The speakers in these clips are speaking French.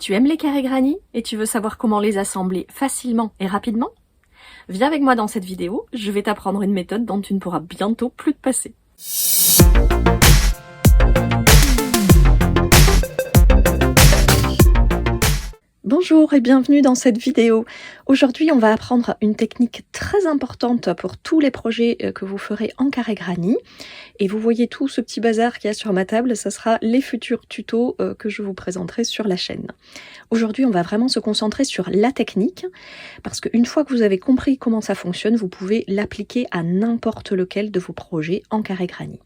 Tu aimes les carrés granit et tu veux savoir comment les assembler facilement et rapidement? Viens avec moi dans cette vidéo, je vais t'apprendre une méthode dont tu ne pourras bientôt plus te passer. Bonjour et bienvenue dans cette vidéo. Aujourd'hui, on va apprendre une technique très importante pour tous les projets que vous ferez en carré granit. Et vous voyez tout ce petit bazar qu'il y a sur ma table, ça sera les futurs tutos que je vous présenterai sur la chaîne. Aujourd'hui, on va vraiment se concentrer sur la technique, parce qu'une fois que vous avez compris comment ça fonctionne, vous pouvez l'appliquer à n'importe lequel de vos projets en carré granit.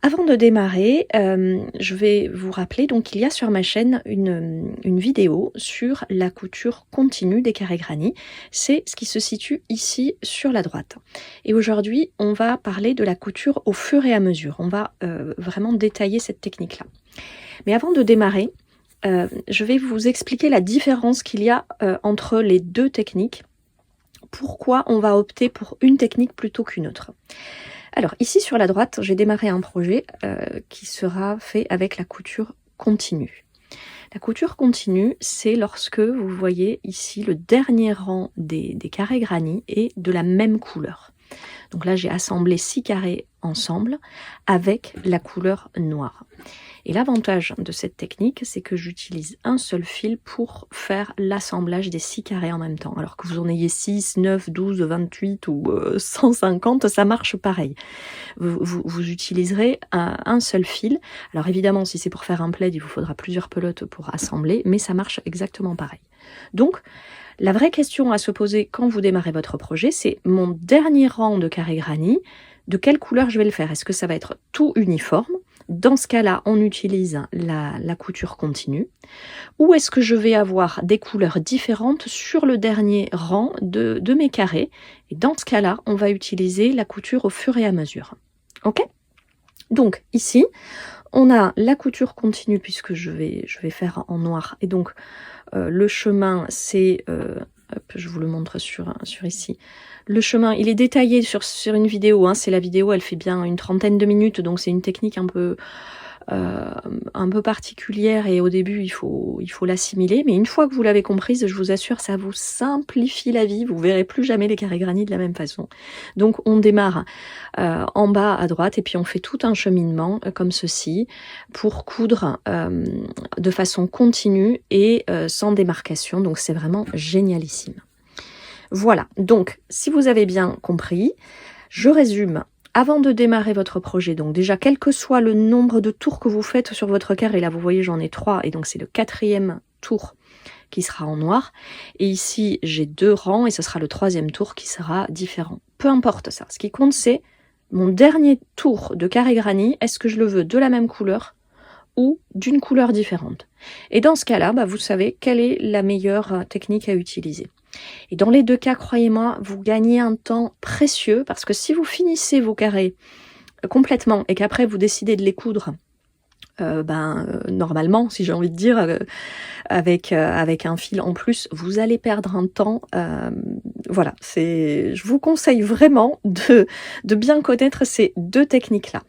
Avant de démarrer, je vais vous rappeler, donc il y a sur ma chaîne une vidéo sur la couture continue des carrés granit. C'est ce qui se situe ici sur la droite. Et aujourd'hui, on va parler de la couture au fur et à mesure. On va vraiment détailler cette technique-là. Mais avant de démarrer, je vais vous expliquer la différence qu'il y a entre les deux techniques. Pourquoi on va opter pour une technique plutôt qu'une autre. Alors ici sur la droite, j'ai démarré un projet qui sera fait avec la couture continue. La couture continue, c'est lorsque vous voyez ici le dernier rang des carrés granit est de la même couleur. Donc là j'ai assemblé 6 carrés ensemble avec la couleur noire. Et l'avantage de cette technique, c'est que j'utilise un seul fil pour faire l'assemblage des 6 carrés en même temps. Alors que vous en ayez 6, 9, 12, 28 ou 150, ça marche pareil. Vous utiliserez un seul fil. Alors évidemment, si c'est pour faire un plaid, il vous faudra plusieurs pelotes pour assembler, mais ça marche exactement pareil. Donc, la vraie question à se poser quand vous démarrez votre projet, c'est mon dernier rang de carré granit, de quelle couleur je vais le faire? Est-ce que ça va être tout uniforme? Dans ce cas-là, on utilise la couture continue. Ou est-ce que je vais avoir des couleurs différentes sur le dernier rang de mes carrés? Et dans ce cas-là, on va utiliser la couture au fur et à mesure. Ok? Donc ici, on a la couture continue puisque je vais faire en noir. Et donc le chemin, c'est... je vous le montre sur ici. Le chemin, il est détaillé sur une vidéo. Hein. C'est la vidéo, elle fait bien une trentaine de minutes, donc c'est une technique un peu particulière et au début il faut l'assimiler. Mais une fois que vous l'avez comprise, je vous assure, ça vous simplifie la vie. Vous verrez plus jamais les carrés granit de la même façon. Donc on démarre en bas à droite et puis on fait tout un cheminement comme ceci pour coudre de façon continue et sans démarcation. Donc c'est vraiment génialissime. Voilà, donc si vous avez bien compris, je résume. Avant de démarrer votre projet, donc déjà quel que soit le nombre de tours que vous faites sur votre carré, là vous voyez j'en ai 3 et donc c'est le 4e tour qui sera en noir. Et ici j'ai 2 rangs et ce sera le 3e tour qui sera différent. Peu importe ça, ce qui compte c'est mon dernier tour de carré granit, est-ce que je le veux de la même couleur ou d'une couleur différente? Et dans ce cas-là, vous savez quelle est la meilleure technique à utiliser. Et dans les deux cas, croyez-moi, vous gagnez un temps précieux parce que si vous finissez vos carrés complètement et qu'après vous décidez de les coudre, normalement, si j'ai envie de dire, avec un fil en plus, vous allez perdre un temps. Voilà, je vous conseille vraiment de bien connaître ces deux techniques-là.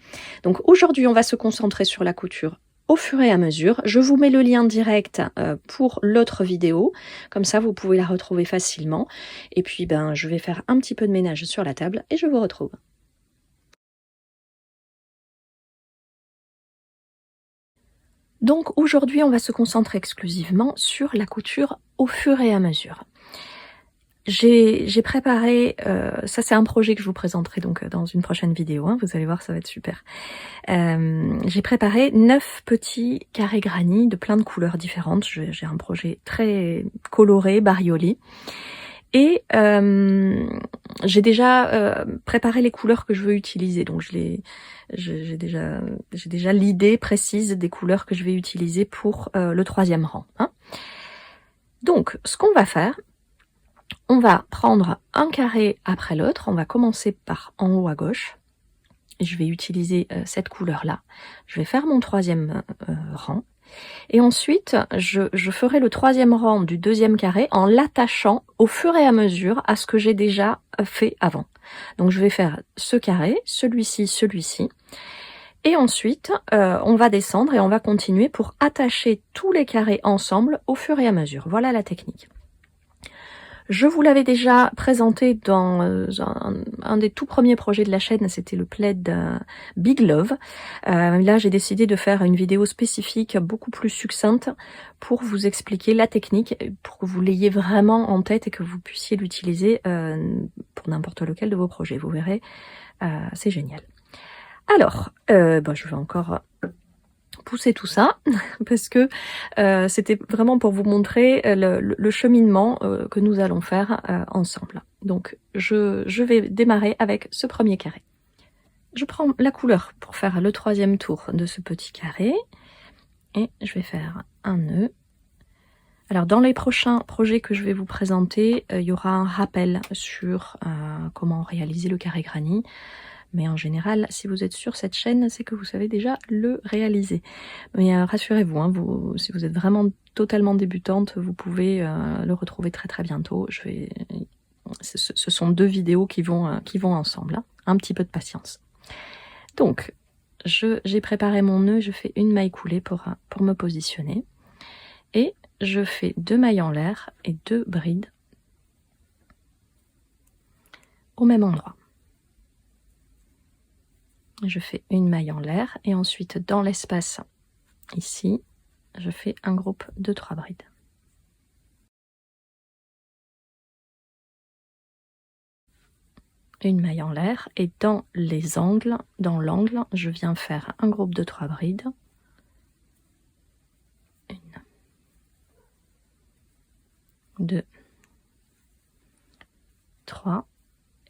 Donc aujourd'hui, on va se concentrer sur la couture au fur et à mesure. Je vous mets le lien direct pour l'autre vidéo, comme ça vous pouvez la retrouver facilement. Et puis je vais faire un petit peu de ménage sur la table et je vous retrouve. Donc aujourd'hui on va se concentrer exclusivement sur la couture au fur et à mesure. J'ai préparé, ça c'est un projet que je vous présenterai donc dans une prochaine vidéo, hein, vous allez voir ça va être super. J'ai préparé 9 petits carrés granit de plein de couleurs différentes, j'ai un projet très coloré, bariolé. Et j'ai déjà préparé les couleurs que je veux utiliser, donc j'ai déjà l'idée précise des couleurs que je vais utiliser pour le 3e rang. Hein. Donc ce qu'on va faire, on va prendre un carré après l'autre, on va commencer par en haut à gauche, et je vais utiliser cette couleur-là. Je vais faire mon 3e rang, et ensuite je ferai le 3e rang du 2e carré en l'attachant au fur et à mesure à ce que j'ai déjà fait avant. Donc je vais faire ce carré, celui-ci, celui-ci, Et ensuite, on va descendre et on va continuer pour attacher tous les carrés ensemble au fur et à mesure. Voilà la technique. Je vous l'avais déjà présenté dans un des tout premiers projets de la chaîne, c'était le plaid Big Love. Là, j'ai décidé de faire une vidéo spécifique, beaucoup plus succincte, pour vous expliquer la technique, pour que vous l'ayez vraiment en tête et que vous puissiez l'utiliser pour n'importe lequel de vos projets. Vous verrez, c'est génial. Alors, je vais encore pousser tout ça parce que c'était vraiment pour vous montrer le cheminement que nous allons faire ensemble. Donc je vais démarrer avec ce premier carré. Je prends la couleur pour faire le troisième tour de ce petit carré et je vais faire un nœud. Alors dans les prochains projets que je vais vous présenter, il y aura un rappel sur comment réaliser le carré granny. Mais en général, si vous êtes sur cette chaîne, c'est que vous savez déjà le réaliser. Mais rassurez-vous, hein, si vous êtes vraiment totalement débutante, vous pouvez le retrouver très très bientôt. Ce sont deux vidéos qui vont ensemble. Hein. Un petit peu de patience. Donc, j'ai préparé mon nœud, je fais une maille coulée pour me positionner. Et je fais 2 mailles en l'air et 2 brides au même endroit. Je fais une maille en l'air et ensuite dans l'espace ici, je fais un groupe de 3 brides. Une maille en l'air et dans l'angle, je viens faire un groupe de 3 brides. 1, 2, 3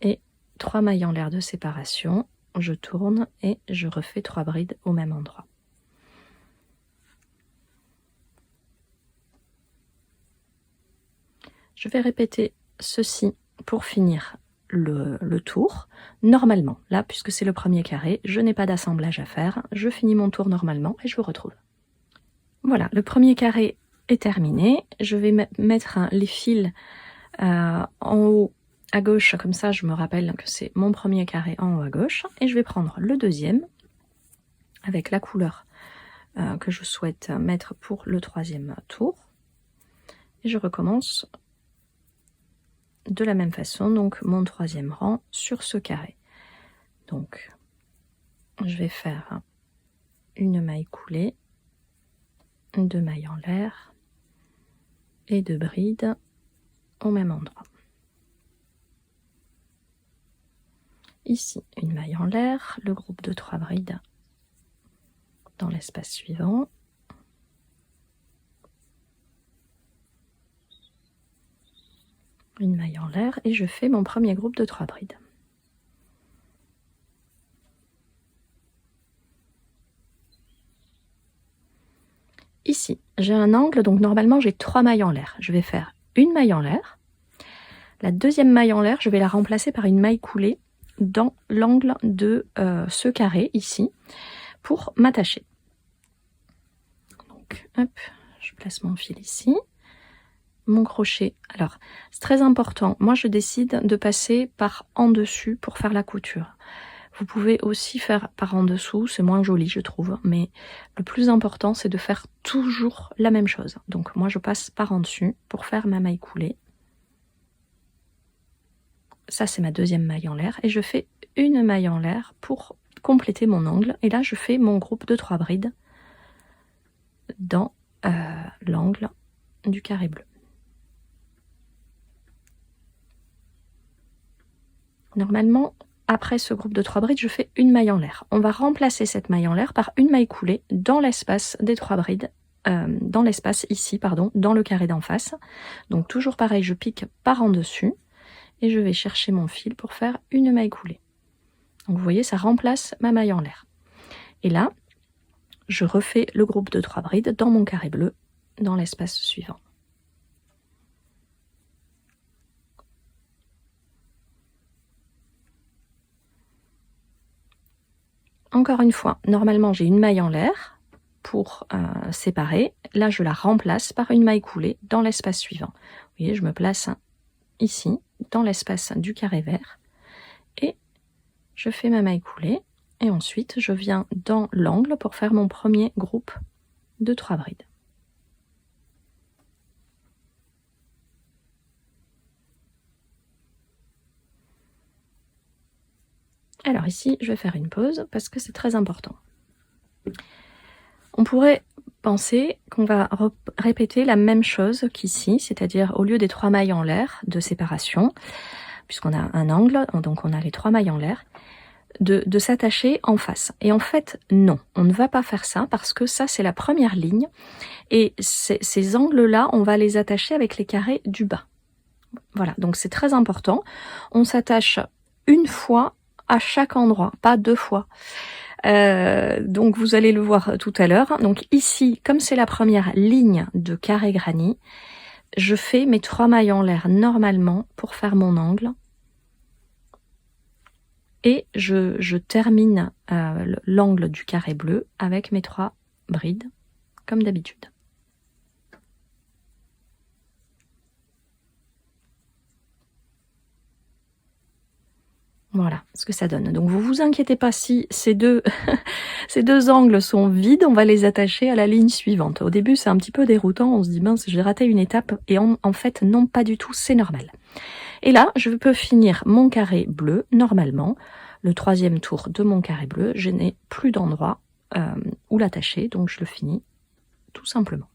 et 3 mailles en l'air de séparation. Je tourne et je refais 3 brides au même endroit. Je vais répéter ceci pour finir le tour. Normalement, là, puisque c'est le premier carré, je n'ai pas d'assemblage à faire. Je finis mon tour normalement et je vous retrouve. Voilà, le premier carré est terminé. Je vais mettre les fils en haut à gauche, comme ça je me rappelle que c'est mon premier carré en haut à gauche, et je vais prendre le deuxième avec la couleur que je souhaite mettre pour le troisième tour, et je recommence de la même façon, donc mon troisième rang sur ce carré. Donc je vais faire une maille coulée, 2 mailles en l'air et 2 brides au même endroit. Ici, une maille en l'air, le groupe de 3 brides dans l'espace suivant. Une maille en l'air et je fais mon premier groupe de 3 brides. Ici, j'ai un angle, donc normalement j'ai 3 mailles en l'air. Je vais faire une maille en l'air. La deuxième maille en l'air, je vais la remplacer par une maille coulée dans l'angle de ce carré ici pour m'attacher. Donc hop, je place mon fil ici, mon crochet. Alors c'est très important, moi je décide de passer par en dessus pour faire la couture. Vous pouvez aussi faire par en dessous, c'est moins joli je trouve, mais le plus important c'est de faire toujours la même chose. Donc moi je passe par en dessus pour faire ma maille coulée. Ça c'est ma deuxième maille en l'air et je fais une maille en l'air pour compléter mon angle, et là je fais mon groupe de 3 brides dans l'angle du carré bleu. Normalement, après ce groupe de 3 brides, je fais une maille en l'air. On va remplacer cette maille en l'air par une maille coulée dans l'espace des 3 brides, dans l'espace ici, pardon, dans le carré d'en face. Donc toujours pareil, je pique par en dessus et je vais chercher mon fil pour faire une maille coulée. Donc vous voyez, ça remplace ma maille en l'air. Et là, je refais le groupe de 3 brides dans mon carré bleu, dans l'espace suivant. Encore une fois, normalement j'ai une maille en l'air pour séparer. Là, je la remplace par une maille coulée dans l'espace suivant. Vous voyez, je me place ici, dans l'espace du carré vert, et je fais ma maille coulée Et ensuite, je viens dans l'angle pour faire mon premier groupe de 3 brides. Alors ici, je vais faire une pause parce que c'est très important. On pourrait penser qu'on va répéter la même chose qu'ici, c'est-à-dire au lieu des 3 mailles en l'air de séparation, puisqu'on a un angle, donc on a les 3 mailles en l'air, de s'attacher en face. Et en fait, non, on ne va pas faire ça parce que ça, c'est la première ligne. Et ces angles-là, on va les attacher avec les carrés du bas. Voilà, donc c'est très important. On s'attache une fois à chaque endroit, pas 2 fois. Donc vous allez le voir tout à l'heure. Donc ici, comme c'est la première ligne de carré granit, je fais mes 3 mailles en l'air normalement pour faire mon angle. Et je termine l'angle du carré bleu avec mes 3 brides, comme d'habitude. Voilà ce que ça donne. Donc vous vous inquiétez pas si ces deux, ces deux angles sont vides, on va les attacher à la ligne suivante. Au début c'est un petit peu déroutant, on se dit mince j'ai raté une étape et en fait non pas du tout, c'est normal. Et là je peux finir mon carré bleu normalement. Le 3e tour de mon carré bleu, je n'ai plus d'endroit où l'attacher, donc je le finis tout simplement.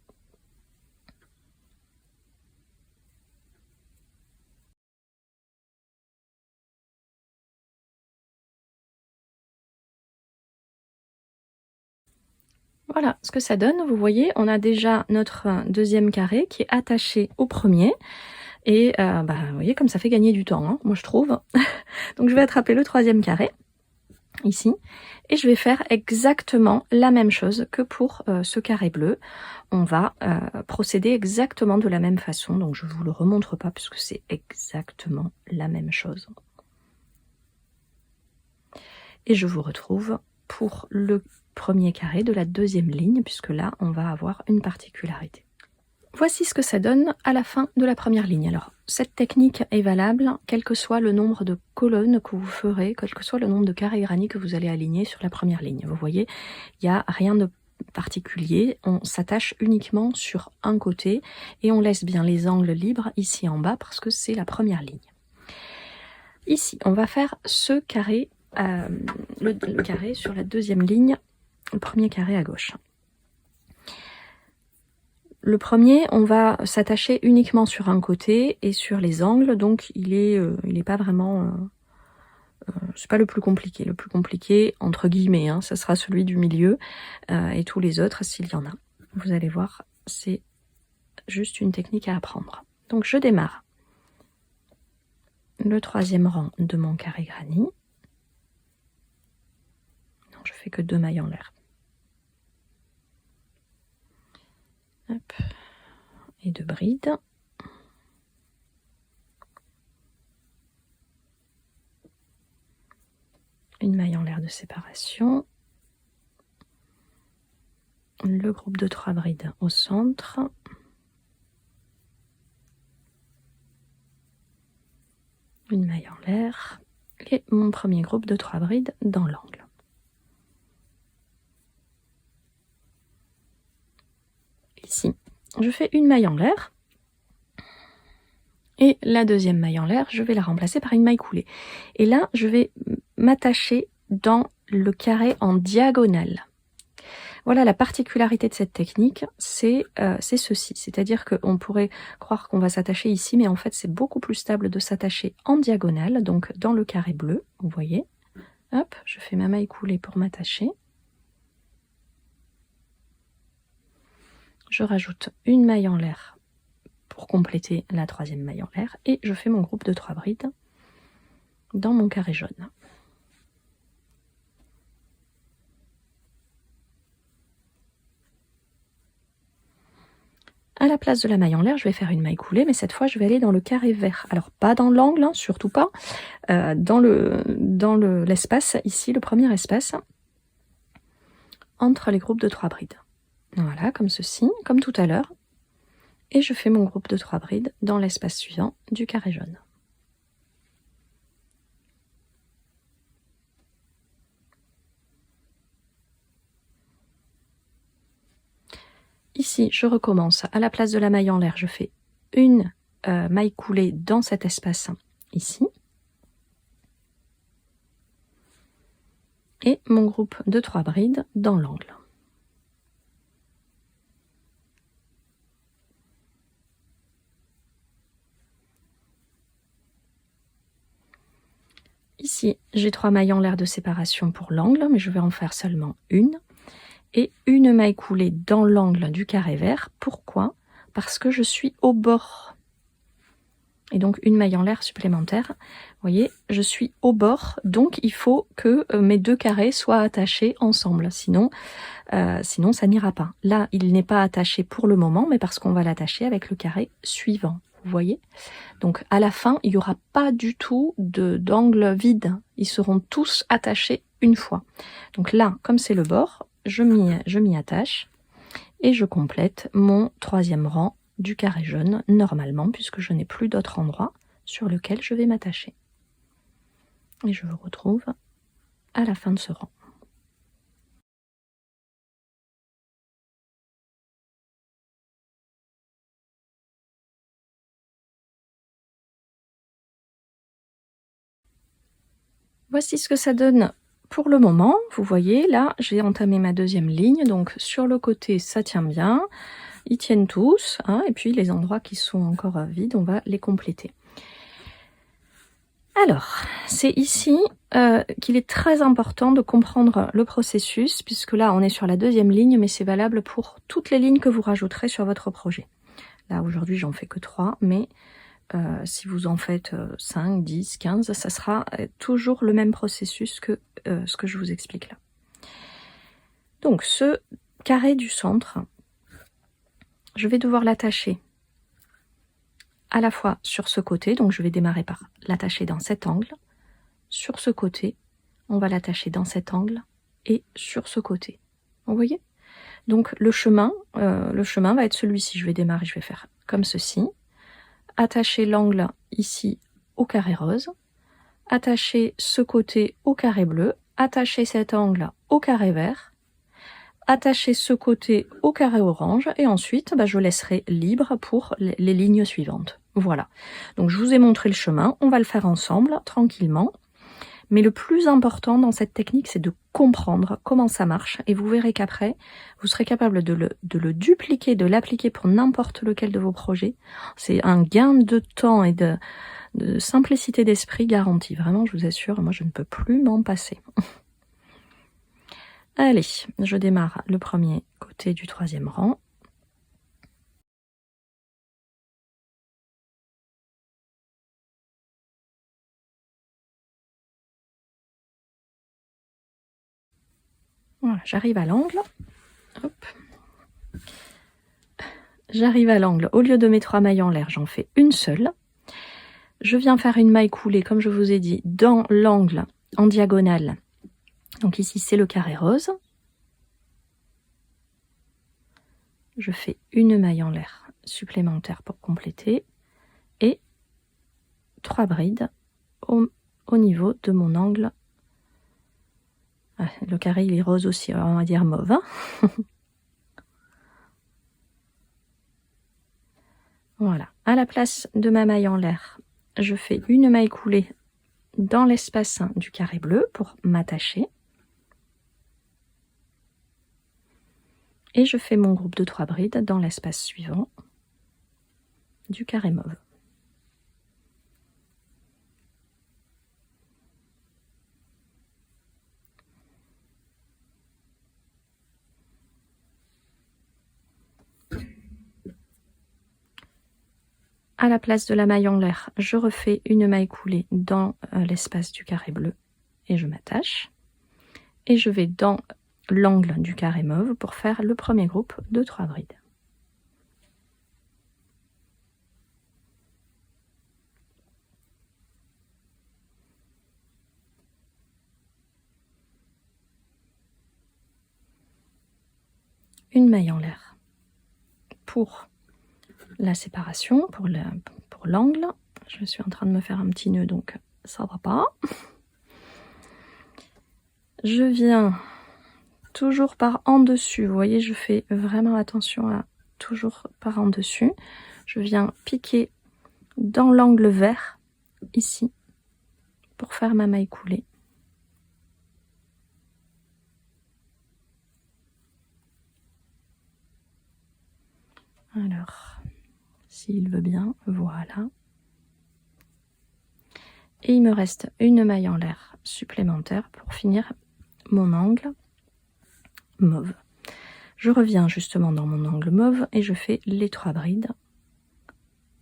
Voilà ce que ça donne, vous voyez, on a déjà notre 2e carré qui est attaché au premier. Et vous voyez comme ça fait gagner du temps, hein, moi je trouve. Donc je vais attraper le 3e carré, ici, et je vais faire exactement la même chose que pour ce carré bleu. On va procéder exactement de la même façon, donc je ne vous le remontre pas puisque c'est exactement la même chose. Et je vous retrouve pour le premier carré de la 2e ligne, puisque là on va avoir une particularité. Voici ce que ça donne à la fin de la première ligne. Alors, cette technique est valable quel que soit le nombre de colonnes que vous ferez, quel que soit le nombre de carrés granit que vous allez aligner sur la première ligne. Vous voyez, il n'y a rien de particulier, on s'attache uniquement sur un côté et on laisse bien les angles libres ici en bas parce que c'est la première ligne. Ici, on va faire ce carré, le carré sur la 2e ligne, le premier carré à gauche. Le premier, on va s'attacher uniquement sur un côté et sur les angles, donc il est pas vraiment, c'est pas le plus compliqué. Le plus compliqué, entre guillemets, hein, ça sera celui du milieu et tous les autres s'il y en a. Vous allez voir, c'est juste une technique à apprendre. Donc je démarre le 3e rang de mon carré granit. Non, je fais que 2 mailles en l'air. Hop. Et 2 brides. Une maille en l'air de séparation. Le groupe de 3 brides au centre. Une maille en l'air. Et mon premier groupe de 3 brides dans l'angle. Ici, je fais une maille en l'air. Et la 2e maille en l'air, je vais la remplacer par une maille coulée. Et là, je vais m'attacher dans le carré en diagonale. Voilà la particularité de cette technique, c'est ceci. C'est-à-dire qu'on pourrait croire qu'on va s'attacher ici, mais en fait c'est beaucoup plus stable de s'attacher en diagonale, donc dans le carré bleu, vous voyez. Hop, je fais ma maille coulée pour m'attacher. Je rajoute une maille en l'air pour compléter la 3e maille en l'air et je fais mon groupe de 3 brides dans mon carré jaune. À la place de la maille en l'air, je vais faire une maille coulée, mais cette fois je vais aller dans le carré vert. Alors pas dans l'angle, hein, surtout pas, dans l'espace, ici, le premier espace, entre les groupes de 3 brides. Voilà, comme ceci, comme tout à l'heure. Et je fais mon groupe de 3 brides dans l'espace suivant du carré jaune. Ici, je recommence. À la place de la maille en l'air, je fais une maille coulée dans cet espace ici. Et mon groupe de 3 brides dans l'angle. Ici, j'ai 3 mailles en l'air de séparation pour l'angle, mais je vais en faire seulement une. Et une maille coulée dans l'angle du carré vert. Pourquoi? Parce que je suis au bord. Et donc une maille en l'air supplémentaire. Vous voyez, je suis au bord, donc il faut que mes 2 carrés soient attachés ensemble. Sinon ça n'ira pas. Là, il n'est pas attaché pour le moment, mais parce qu'on va l'attacher avec le carré suivant. Vous voyez? Donc à la fin, il n'y aura pas du tout d'angle vide. Ils seront tous attachés une fois. Donc là, comme c'est le bord, je m'y attache et je complète mon 3e rang du carré jaune normalement, puisque je n'ai plus d'autre endroit sur lequel je vais m'attacher. Et je vous retrouve à la fin de ce rang. Voici ce que ça donne pour le moment. Vous voyez, là, j'ai entamé ma 2e ligne. Donc, sur le côté, ça tient bien. Ils tiennent tous. Hein, et puis, les endroits qui sont encore vides, on va les compléter. Alors, c'est ici qu'il est très important de comprendre le processus, puisque là, on est sur la 2e ligne, mais c'est valable pour toutes les lignes que vous rajouterez sur votre projet. Là, aujourd'hui, j'en fais que 3, mais si vous en faites 5, 10, 15, ça sera toujours le même processus que ce que je vous explique là. Donc ce carré du centre, je vais devoir l'attacher à la fois sur ce côté, donc je vais démarrer par l'attacher dans cet angle, sur ce côté, on va l'attacher dans cet angle, et sur ce côté. Vous voyez? Donc le chemin va être celui-ci. Je vais démarrer, je vais faire comme ceci. Attacher l'angle ici au carré rose, attacher ce côté au carré bleu, attacher cet angle au carré vert, attacher ce côté au carré orange, et ensuite je laisserai libre pour les lignes suivantes. Voilà, donc je vous ai montré le chemin, on va le faire ensemble, tranquillement. Mais le plus important dans cette technique, c'est de comprendre comment ça marche, et vous verrez qu'après, vous serez capable de le dupliquer, de l'appliquer pour n'importe lequel de vos projets. C'est un gain de temps et de simplicité d'esprit garanti. Vraiment, je vous assure, moi je ne peux plus m'en passer. Allez, je démarre le premier côté du 3e rang. Voilà, j'arrive à l'angle. Hop. J'arrive à l'angle. Au lieu de mes 3 mailles en l'air, j'en fais une seule. Je viens faire une maille coulée, comme je vous ai dit, dans l'angle en diagonale. Donc ici, c'est le carré rose. Je fais une maille en l'air supplémentaire pour compléter. Et 3 brides au niveau de mon angle. Ah, le carré, il est rose aussi, alors on va dire mauve. Hein. Voilà. À la place de ma maille en l'air, je fais une maille coulée dans l'espace du carré bleu pour m'attacher. Et je fais mon groupe de 3 brides dans l'espace suivant du carré mauve. À la place de la maille en l'air, je refais une maille coulée dans l'espace du carré bleu et je m'attache. Et je vais dans l'angle du carré mauve pour faire le premier groupe de 3 brides. Une maille en l'air pour la séparation, pour l'angle. Je suis en train de me faire un petit nœud, donc ça va pas. Je viens toujours par en dessus. Vous voyez, je fais vraiment attention à toujours par en dessus. Je viens piquer dans l'angle vert, ici, pour faire ma maille coulée. Alors, s'il veut bien, voilà. Et il me reste une maille en l'air supplémentaire pour finir mon angle mauve. Je reviens justement dans mon angle mauve et je fais les 3 brides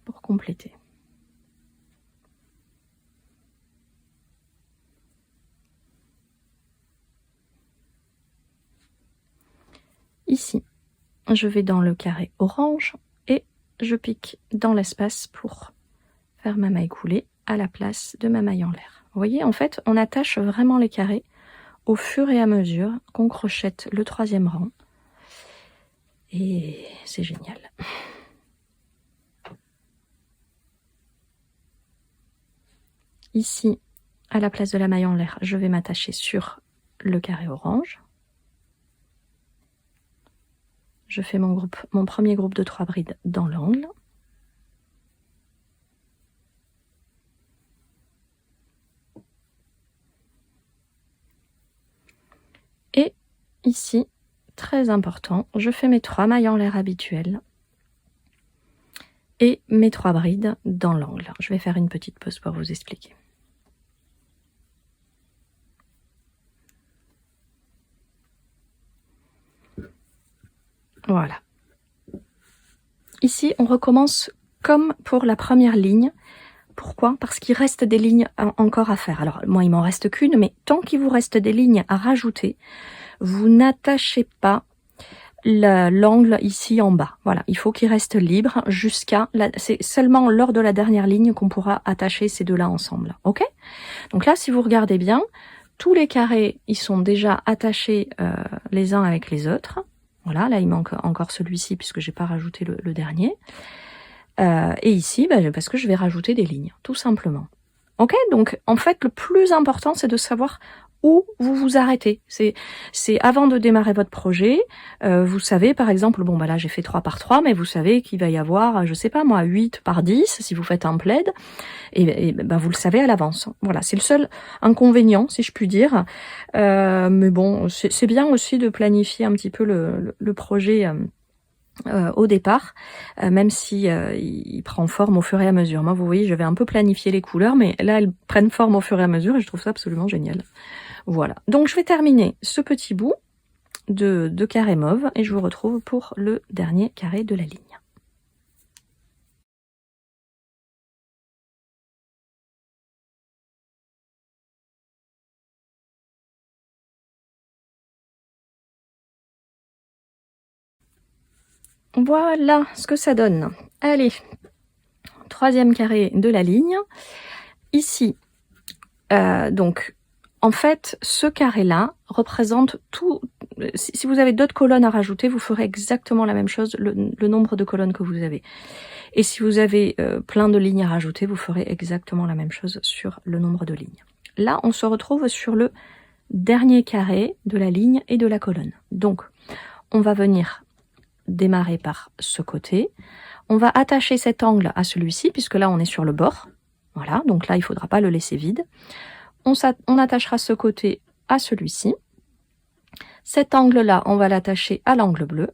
pour compléter. Ici, je vais dans le carré orange et je pique dans l'espace pour faire ma maille coulée à la place de ma maille en l'air. Vous voyez, en fait, on attache vraiment les carrés au fur et à mesure qu'on crochette le 3e rang. Et c'est génial. Ici, à la place de la maille en l'air, je vais m'attacher sur le carré orange. Je fais mon premier groupe de 3 brides dans l'angle. Et ici, très important, je fais mes 3 mailles en l'air habituelles et mes 3 brides dans l'angle. Je vais faire une petite pause pour vous expliquer. Voilà. Ici, on recommence comme pour la première ligne. Pourquoi? Parce qu'il reste des lignes encore à faire. Alors, moi, il m'en reste qu'une, mais tant qu'il vous reste des lignes à rajouter, vous n'attachez pas l'angle ici en bas. Voilà, il faut qu'il reste libre jusqu'à... C'est seulement lors de la dernière ligne qu'on pourra attacher ces deux-là ensemble. Ok? Donc là, si vous regardez bien, tous les carrés, ils sont déjà attachés les uns avec les autres. Voilà, là, il manque encore celui-ci puisque j'ai pas rajouté le dernier. Et ici, parce que je vais rajouter des lignes, tout simplement. Ok, donc en fait, le plus important, c'est de savoir où vous vous arrêtez. C'est avant de démarrer votre projet, vous savez, par exemple, bon, là, j'ai fait 3 par 3, mais vous savez qu'il va y avoir, je sais pas moi, 8 par 10, si vous faites un plaid, et vous le savez à l'avance. Voilà, c'est le seul inconvénient, si je puis dire. Mais bon, c'est bien aussi de planifier un petit peu le projet au départ, même si il prend forme au fur et à mesure. Moi, vous voyez, j'avais un peu planifié les couleurs, mais là, elles prennent forme au fur et à mesure et je trouve ça absolument génial. Voilà. Donc, je vais terminer ce petit bout de carré mauve et je vous retrouve pour le dernier carré de la ligne. Voilà ce que ça donne. Allez, 3e carré de la ligne. Ici, donc, en fait, ce carré-là représente tout. Si vous avez d'autres colonnes à rajouter, vous ferez exactement la même chose, le nombre de colonnes que vous avez. Et si vous avez plein de lignes à rajouter, vous ferez exactement la même chose sur le nombre de lignes. Là, on se retrouve sur le dernier carré de la ligne et de la colonne. Donc, on va venir démarrer par ce côté. On va attacher cet angle à celui-ci, puisque là, on est sur le bord. Voilà, donc là, il ne faudra pas le laisser vide. On attachera ce côté à celui-ci. Cet angle-là, on va l'attacher à l'angle bleu,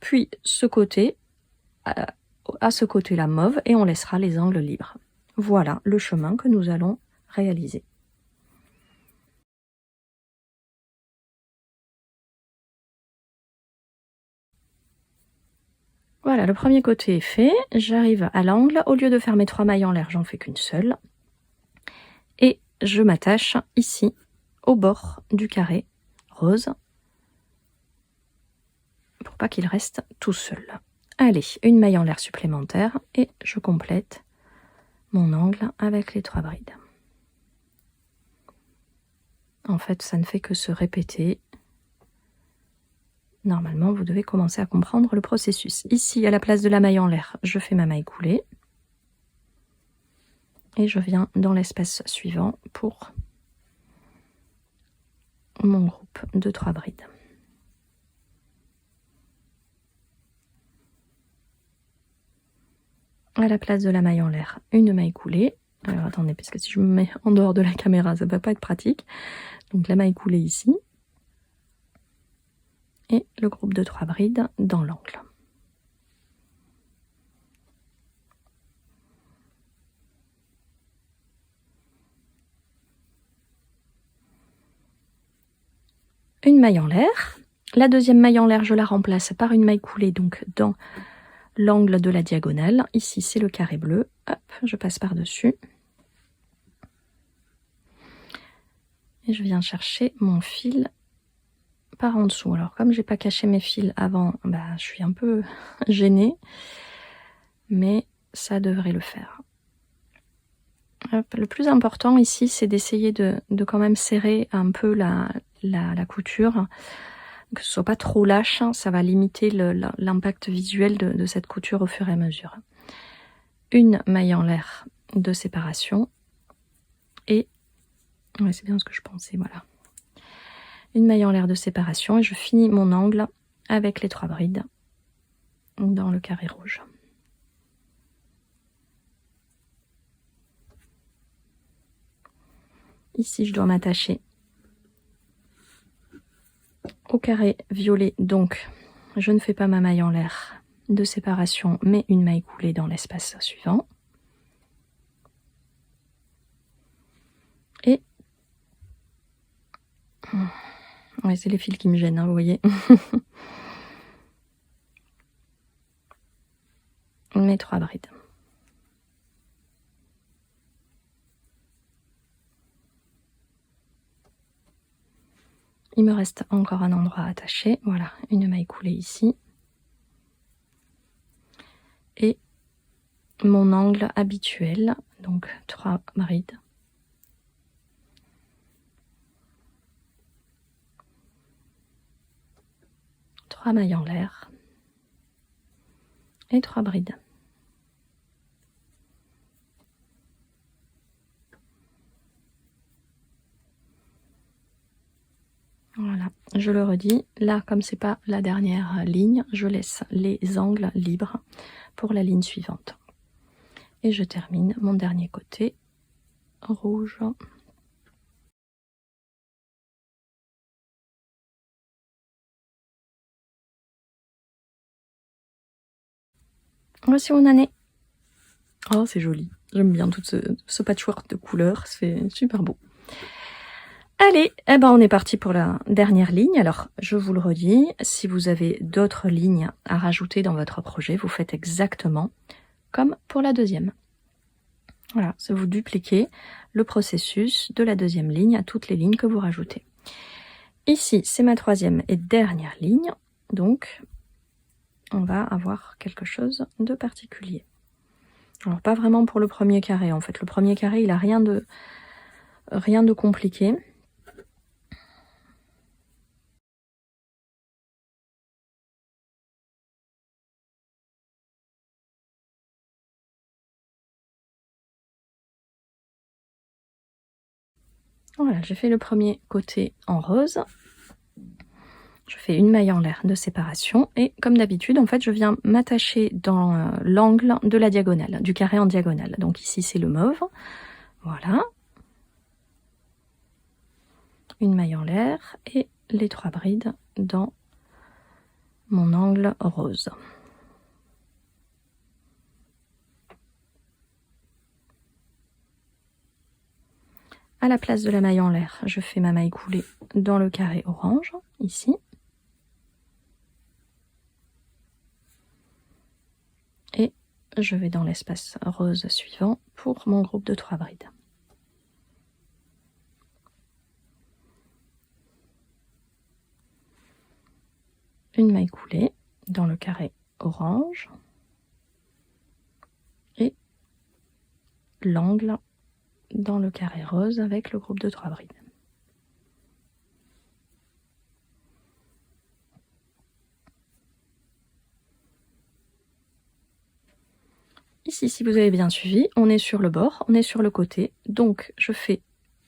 puis ce côté à ce côté-là mauve, et on laissera les angles libres. Voilà le chemin que nous allons réaliser. Voilà, le premier côté est fait. J'arrive à l'angle. Au lieu de faire mes 3 mailles en l'air, j'en fais qu'une seule. Et je m'attache ici, au bord du carré rose, pour pas qu'il reste tout seul. Allez, une maille en l'air supplémentaire et je complète mon angle avec les 3 brides. En fait, ça ne fait que se répéter. Normalement, vous devez commencer à comprendre le processus. Ici, à la place de la maille en l'air, je fais ma maille coulée. Et je viens dans l'espace suivant pour mon groupe de 3 brides. À la place de la maille en l'air, une maille coulée. Alors attendez, parce que si je me mets en dehors de la caméra, ça ne va pas être pratique. Donc la maille coulée ici. Et le groupe de 3 brides dans l'angle. Une maille en l'air. La deuxième maille en l'air, je la remplace par une maille coulée, donc dans l'angle de la diagonale. Ici, c'est le carré bleu. Hop, je passe par-dessus. Et je viens chercher mon fil par en dessous. Alors, comme j'ai pas caché mes fils avant, je suis un peu gênée. Mais ça devrait le faire. Hop, le plus important ici, c'est d'essayer de quand même serrer un peu la couture, que ce soit pas trop lâche, hein, ça va limiter l'impact visuel de cette couture au fur et à mesure. Une maille en l'air de séparation et ouais, c'est bien ce que je pensais, voilà. Une maille en l'air de séparation et je finis mon angle avec les 3 brides dans le carré rouge. Ici, je dois m'attacher au carré violet, donc je ne fais pas ma maille en l'air de séparation, mais une maille coulée dans l'espace suivant. Et ouais, c'est les fils qui me gênent, hein, vous voyez. Mes 3 brides. Il me reste encore un endroit attaché. Voilà, une maille coulée ici. Et mon angle habituel, donc 3 brides. Trois mailles en l'air. Et 3 brides. Voilà, je le redis, là comme c'est pas la dernière ligne, je laisse les angles libres pour la ligne suivante. Et je termine mon dernier côté rouge. Voici mon année. Oh, c'est joli. J'aime bien tout ce patchwork de couleurs, c'est super beau. Allez, eh ben on est parti pour la dernière ligne. Alors, je vous le redis, si vous avez d'autres lignes à rajouter dans votre projet, vous faites exactement comme pour la deuxième. Voilà, c'est vous dupliquez le processus de la deuxième ligne à toutes les lignes que vous rajoutez. Ici, c'est ma troisième et dernière ligne, donc on va avoir quelque chose de particulier. Alors, pas vraiment pour le premier carré, en fait. Le premier carré, il n'a rien de compliqué. Voilà, j'ai fait le premier côté en rose. Je fais une maille en l'air de séparation et comme d'habitude, en fait, je viens m'attacher dans l'angle de la diagonale, du carré en diagonale. Donc ici, c'est le mauve. Voilà. Une maille en l'air et les 3 brides dans mon angle rose. À la place de la maille en l'air, je fais ma maille coulée dans le carré orange, ici. Et je vais dans l'espace rose suivant pour mon groupe de 3 brides. Une maille coulée dans le carré orange et l'angle dans le carré rose avec le groupe de 3 brides. Ici, si vous avez bien suivi, on est sur le bord, on est sur le côté, donc je fais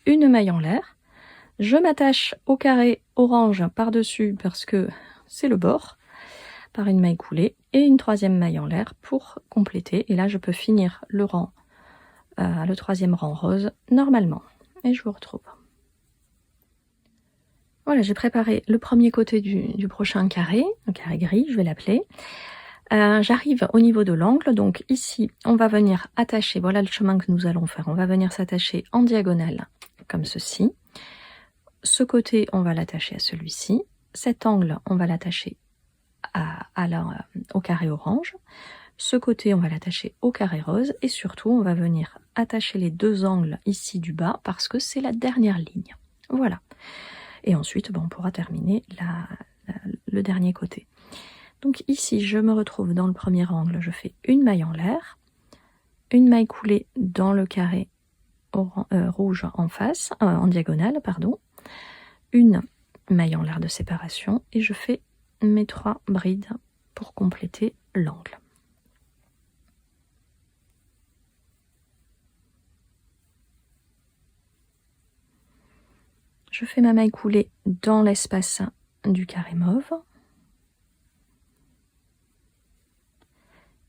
une maille en l'air, je m'attache au carré orange par-dessus parce que c'est le bord, par une maille coulée, et une troisième maille en l'air pour compléter. Et là, je peux finir le rang, le troisième rang rose normalement. Et je vous retrouve. Voilà, j'ai préparé le premier côté du prochain carré, le carré gris, je vais l'appeler. J'arrive au niveau de l'angle, donc ici, on va venir attacher, voilà le chemin que nous allons faire. On va venir s'attacher en diagonale, comme ceci. Ce côté, on va l'attacher à celui-ci. Cet angle, on va l'attacher au carré orange. Ce côté, on va l'attacher au carré rose. Et surtout, on va venir attacher les deux angles ici du bas parce que c'est la dernière ligne. Voilà. Et ensuite, on pourra terminer le dernier côté. Donc ici, je me retrouve dans le premier angle. Je fais une maille en l'air, une maille coulée dans le carré rouge en face, en diagonale, pardon, une maille en l'air de séparation et je fais mes 3 brides pour compléter l'angle. Je fais ma maille coulée dans l'espace du carré mauve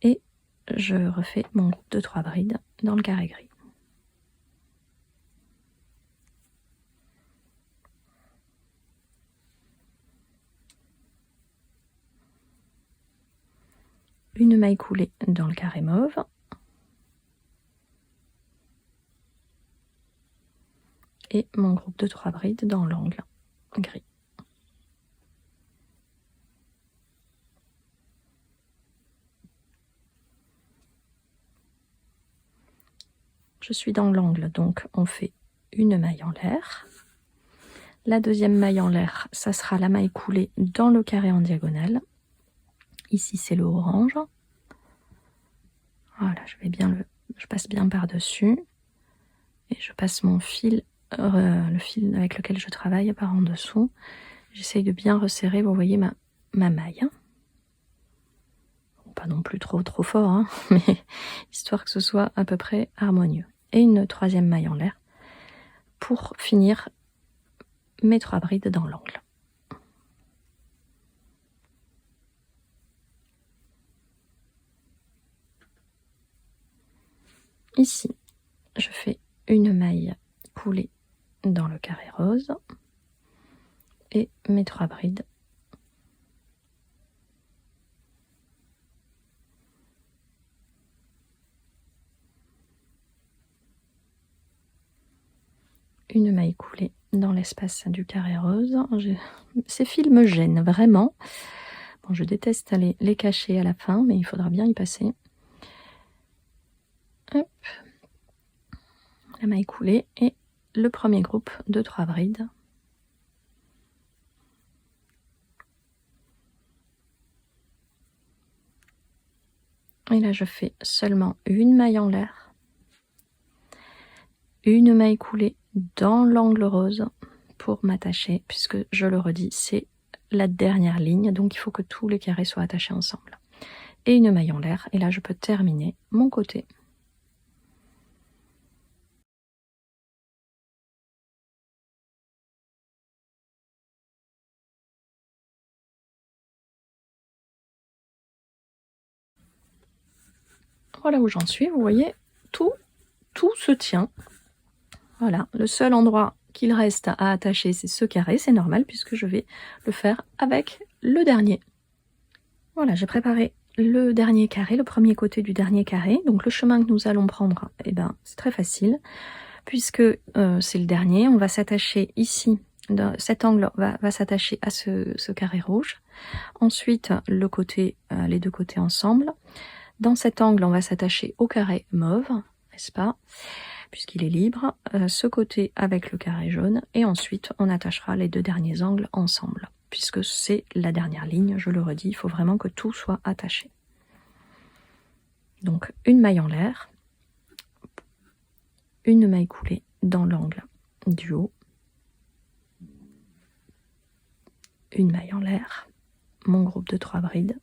et je refais mon groupe de 3 brides dans le carré gris. Une maille coulée dans le carré mauve et mon groupe de 3 brides dans l'angle gris. Je suis dans l'angle, donc on fait une maille en l'air. La deuxième maille en l'air, ça sera la maille coulée dans le carré en diagonale. Ici, c'est le orange. Voilà, je passe bien par-dessus. Et je passe mon fil, le fil avec lequel je travaille par en dessous. J'essaye de bien resserrer, vous voyez, ma maille. Pas non plus trop fort, hein, mais histoire que ce soit à peu près harmonieux. Et une troisième maille en l'air pour finir mes 3 brides dans l'angle. Ici, je fais une maille coulée dans le carré rose et mes 3 brides. Une maille coulée dans l'espace du carré rose. Ces fils me gênent vraiment. Bon, je déteste les cacher à la fin, mais il faudra bien y passer. Hop. La maille coulée et le premier groupe de 3 brides. Et là, je fais seulement une maille en l'air, une maille coulée dans l'angle rose pour m'attacher, puisque je le redis, c'est la dernière ligne, donc il faut que tous les carrés soient attachés ensemble. Et une maille en l'air, et là, je peux terminer mon côté. Voilà où j'en suis, vous voyez, tout se tient. Voilà, le seul endroit qu'il reste à attacher, c'est ce carré, c'est normal puisque je vais le faire avec le dernier. Voilà, j'ai préparé le dernier carré, le premier côté du dernier carré. Donc le chemin que nous allons prendre, eh ben, c'est très facile puisque c'est le dernier. On va s'attacher ici, cet angle va s'attacher à ce carré rouge. Ensuite, les deux côtés ensemble. Dans cet angle, on va s'attacher au carré mauve, n'est-ce pas, puisqu'il est libre, ce côté avec le carré jaune, et ensuite on attachera les deux derniers angles ensemble, puisque c'est la dernière ligne, je le redis, il faut vraiment que tout soit attaché. Donc une maille en l'air, une maille coulée dans l'angle du haut, une maille en l'air, mon groupe de 3 brides,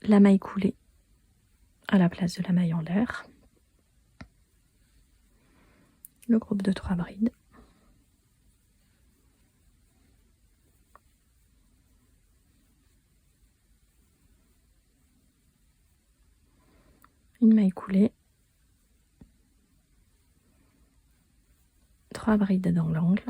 la maille coulée à la place de la maille en l'air, le groupe de 3 brides. Une maille coulée, 3 brides dans l'angle,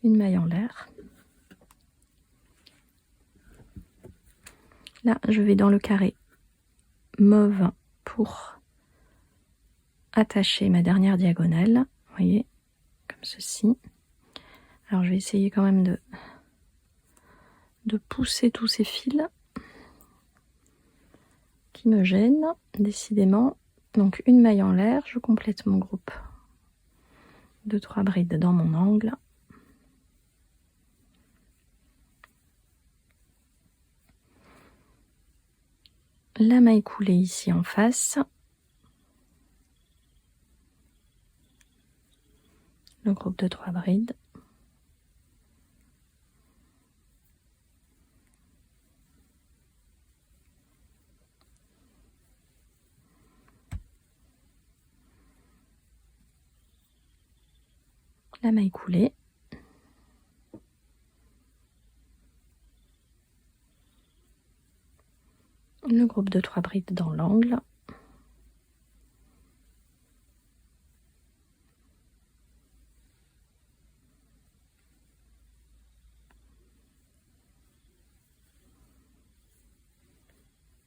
une maille en l'air. Là, je vais dans le carré mauve pour attacher ma dernière diagonale, vous voyez, comme ceci. Alors je vais essayer quand même de pousser tous ces fils qui me gênent, décidément. Donc une maille en l'air, je complète mon groupe de 3 brides dans mon angle. La maille coulée ici en face. Le groupe de 3 brides. La maille coulée. Le groupe de 3 brides dans l'angle.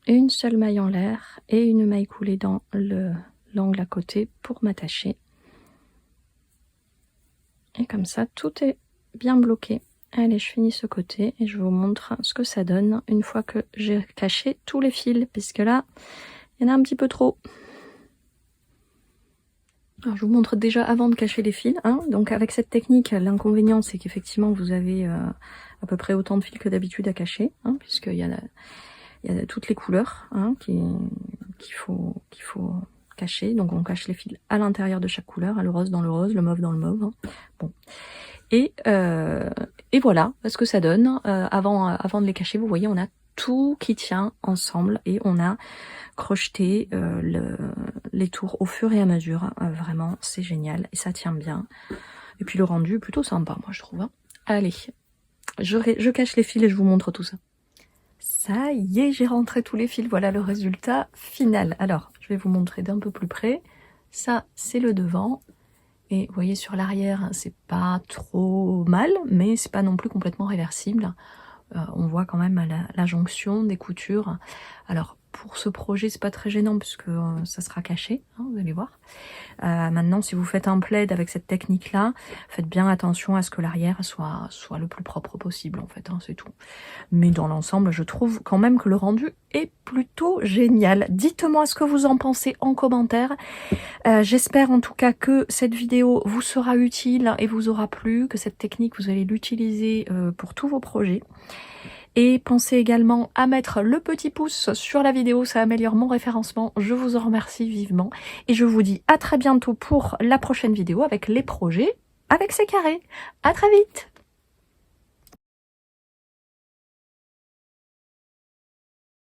Une seule maille en l'air et une maille coulée dans l'angle à côté pour m'attacher. Et comme ça, tout est bien bloqué. Allez, je finis ce côté et je vous montre ce que ça donne une fois que j'ai caché tous les fils, puisque là, il y en a un petit peu trop. Alors, je vous montre déjà avant de cacher les fils. Hein. Donc avec cette technique, l'inconvénient, c'est qu'effectivement, vous avez à peu près autant de fils que d'habitude à cacher, hein, puisqu'il y a toutes les couleurs hein, qu'il faut cacher. Donc on cache les fils à l'intérieur de chaque couleur, le rose dans le rose, le mauve dans le mauve. Hein. Bon. Et voilà ce que ça donne. Avant de les cacher, vous voyez, on a tout qui tient ensemble et on a crocheté les tours au fur et à mesure. Vraiment, c'est génial et ça tient bien. Et puis le rendu est plutôt sympa, moi je trouve. Hein. Allez, je cache les fils et je vous montre tout ça. Ça y est, j'ai rentré tous les fils. Voilà le résultat final. Alors, je vais vous montrer d'un peu plus près. Ça, c'est le devant. Et vous voyez sur l'arrière, c'est pas trop mal, mais c'est pas non plus complètement réversible. On voit quand même la jonction des coutures. Alors pour ce projet, c'est pas très gênant puisque ça sera caché, hein, vous allez voir. Maintenant, si vous faites un plaid avec cette technique-là, faites bien attention à ce que l'arrière soit le plus propre possible, en fait, hein, c'est tout. Mais dans l'ensemble, je trouve quand même que le rendu est plutôt génial. Dites-moi ce que vous en pensez en commentaire. J'espère en tout cas que cette vidéo vous sera utile et vous aura plu, que cette technique, vous allez l'utiliser pour tous vos projets. Et pensez également à mettre le petit pouce sur la vidéo, ça améliore mon référencement. Je vous en remercie vivement. Et je vous dis à très bientôt pour la prochaine vidéo avec les projets avec ces carrés. À très vite!